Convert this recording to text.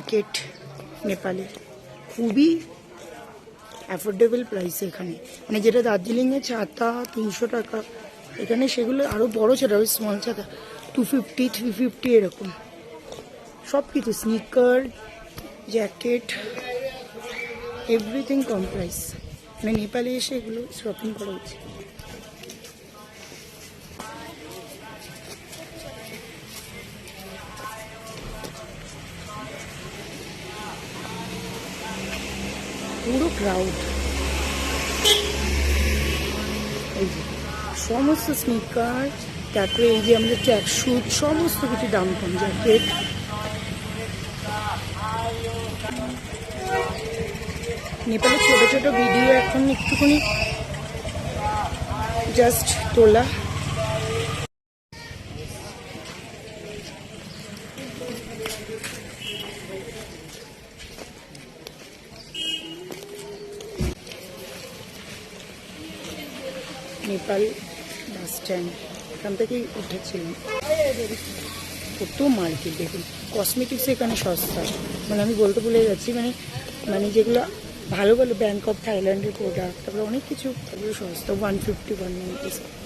Market নেপালে, খুবই affordable প্রাইসে এখানে, মানে যেটা দার্জিলিংয়ে ছাতা 300 টাকা, এখানে সেগুলো আরও বড় ছাতা, ওই স্মল ছাতা 250 350 এরকম। সব কিছু স্নিকার, জ্যাকেট, এভরিথিং কম প্রাইস। মানে নেপালে এসে এগুলো শপিং করা উচিত। পুরো ক্রাউড। এই যে সমস্ত স্নিকার, তারপরে এই যে আমাদের ট্র্যাক শুট, সমস্ত কিছু দাম কম। জ্যাকেট, নেপালে ছোট ছোট ভিডিও এখন একটুখানি জাস্ট তোলা। নেপাল বাস স্ট্যান্ড, এখান থেকেই উঠেছিলাম। কত মার্কেট দেখুন, কসমেটিক্স এখানে সস্তা, মানে আমি বলতে ভুলে যাচ্ছি, মানে যেগুলো ভালো ভালো ব্যাংকক থাইল্যান্ডের প্রোডাক্ট, তারপরে অনেক কিছু, তারপরে সস্তা 150 190।